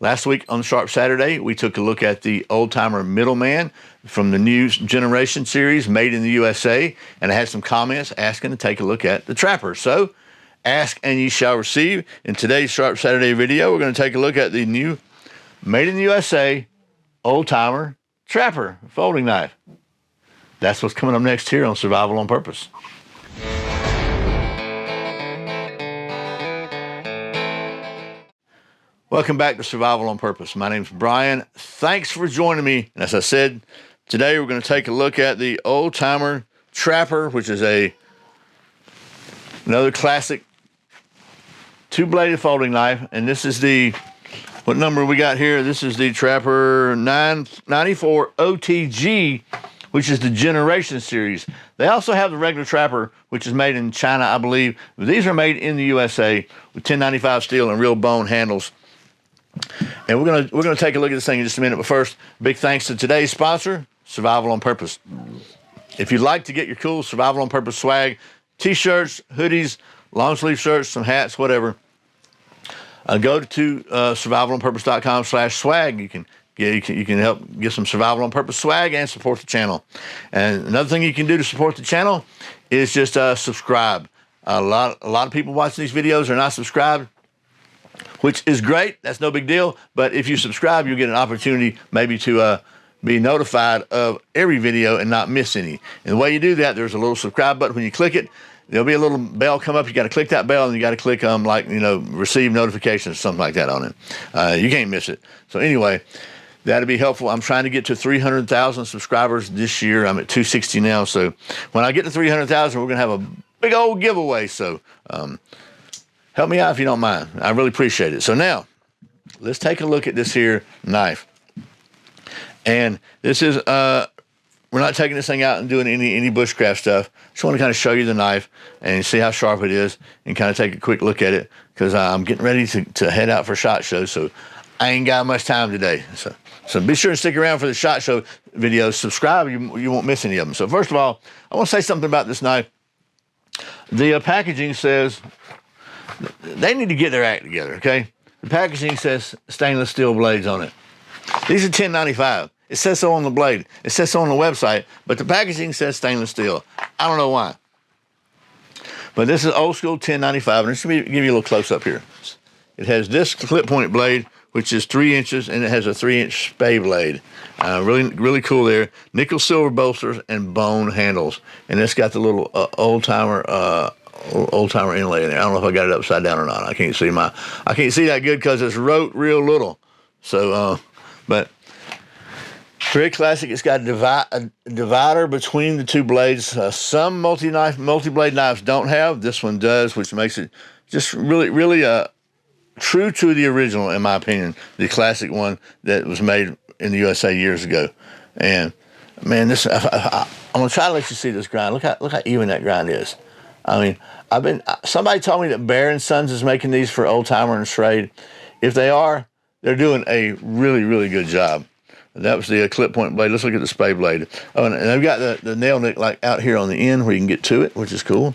Last week on Sharp Saturday, we took a look at the old-timer middleman from the new generation series, Made in the USA, and I had some comments asking to take a look at the trapper. So, ask and ye shall receive. In today's Sharp Saturday video, we're going to take a look at the new Made in the USA old-timer trapper folding knife. That's what's coming up next here on Survival on Purpose. Welcome back to Survival on Purpose. My name's Brian. Thanks for joining me. And as I said, today we're going to take a look at the old-timer trapper, which is another classic two-bladed folding knife. And this is what number we got here? This is the Trapper 994 OTG, which is the Generation Series. They also have the regular Trapper, which is made in China, I believe. These are made in the USA with 1095 steel and real bone handles. And we're gonna take a look at this thing in just a minute. But first, big thanks to today's sponsor, Survival on Purpose. If you'd like to get your cool Survival on Purpose swag, t-shirts, hoodies, long sleeve shirts, some hats, whatever, go to survivalonpurpose.com/swag. You can help get some Survival on Purpose swag and support the channel. And another thing you can do to support the channel is just subscribe. A lot of people watching these videos are not subscribed, which is great. That's no big deal. But if you subscribe, you'll get an opportunity maybe to be notified of every video and not miss any. And the way you do that, there's a little subscribe button. When you click it, there'll be a little bell come up. You got to click that bell, and you got to click receive notifications, something like that on it. You can't miss it. So anyway, that'd be helpful. I'm trying to get to 300,000 subscribers this year. I'm at 260 now. So when I get to 300,000, we're going to have a big old giveaway. So help me out if you don't mind. I really appreciate it. So now, let's take a look at this here knife. And this is, we're not taking this thing out and doing any bushcraft stuff. Just want to kind of show you the knife and see how sharp it is and kind of take a quick look at it, because I'm getting ready to head out for SHOT Show, so I ain't got much time today. So be sure to stick around for the SHOT Show videos. Subscribe, you won't miss any of them. So first of all, I want to say something about this knife. The packaging says, they need to get their act together, okay? The packaging says stainless steel blades on it. These are 1095. It says so on the blade. It says so on the website, but the packaging says stainless steel. I don't know why. But this is old school 1095, and let me give you a little close-up here. It has this clip point blade, which is 3 inches, and it has a 3-inch spay blade. Really cool there. Nickel silver bolsters and bone handles. And it's got the little old-timer inlay in there. I don't know if I got it upside down or not. I can't see that good because it's wrote real little. So, but very classic. It's got a divider between the two blades. Some multi-blade knives don't have. This one does, which makes it just really true to the original, in my opinion, the classic one that was made in the USA years ago. And man, this I'm gonna try to let you see this grind. Look how even that grind is. I mean, somebody told me that Bear and Sons is making these for Old Timer and Schrade. If they are, they're doing a really good job. That was the clip point blade. Let's look at the spay blade. Oh, and they've got the nail nick like out here on the end where you can get to it, which is cool.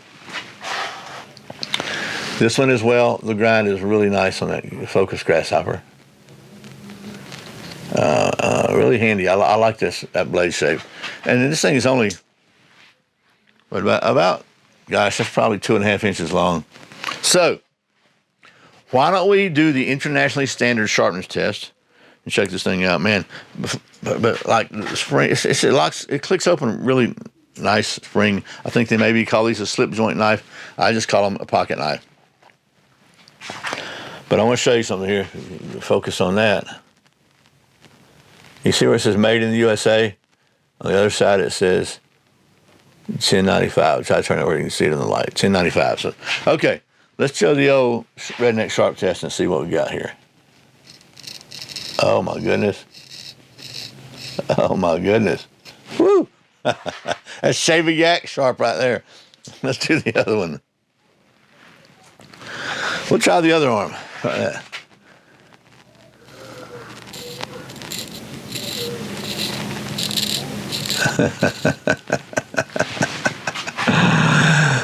This one as well, the grind is really nice on that focus grasshopper. Really handy. I like that blade shape. And this thing is only, what, about, gosh, that's probably 2.5 inches long. So, why don't we do the internationally standard sharpness test and check this thing out, man? But like the spring, it clicks open really nice spring. I think they maybe call these a slip joint knife. I just call them a pocket knife. But I want to show you something here. Focus on that. You see where it says Made in the USA? On the other side it says 1095. Try to turn it where you can see it in the light. 1095. So, okay, let's show the old redneck sharp test and see what we got here. Oh my goodness. Oh my goodness. Woo! That's Shavy Yak sharp right there. Let's do the other one. We'll try the other arm. Try that.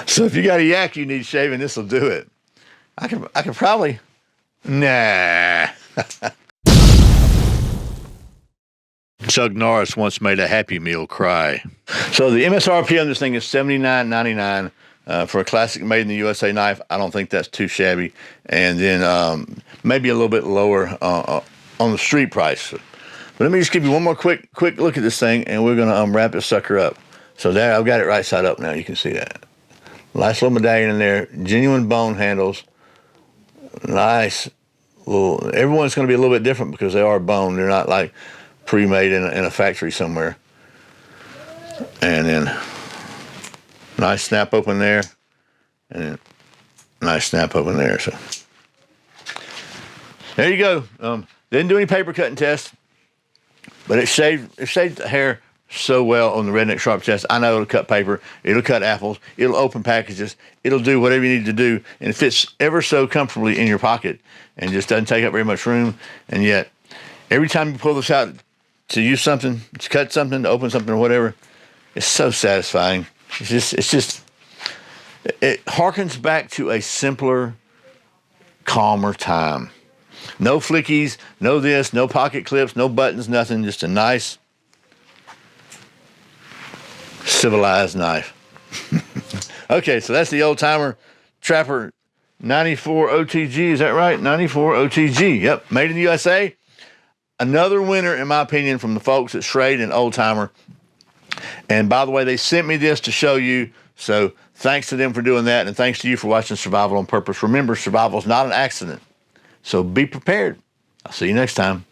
So if you got a yak you need shaving, this will do it. I could probably, nah. Chuck Norris once made a Happy Meal cry. So the MSRP on this thing is $79.99 for a classic made in the USA knife. I don't think that's too shabby. And then maybe a little bit lower on the street price. But let me just give you one more quick look at this thing, and we're going to wrap this sucker up. So there, I've got it right side up now. You can see that. Nice little medallion in there. Genuine bone handles. Nice. Little, everyone's going to be a little bit different because they are bone. They're not like pre-made in a factory somewhere. And then nice snap open there. And then nice snap open there. So there you go. Didn't do any paper cutting tests, but it shaved the hair so well on the Redneck Sharp Test. I know it'll cut paper, it'll cut apples, it'll open packages, it'll do whatever you need to do, and it fits ever so comfortably in your pocket and just doesn't take up very much room. And yet, every time you pull this out to use something, to cut something, to open something or whatever, it's so satisfying. It harkens back to a simpler, calmer time. No flickies, no this, no pocket clips, no buttons, nothing, just a nice, civilized knife. Okay, so that's the Old Timer Trapper 94 OTG. Is that right? 94 OTG. Yep, made in the USA. Another winner, in my opinion, from the folks at Schrade and Old Timer. And by the way, they sent me this to show you. So thanks to them for doing that, and thanks to you for watching Survival on Purpose. Remember, survival is not an accident. So be prepared. I'll see you next time.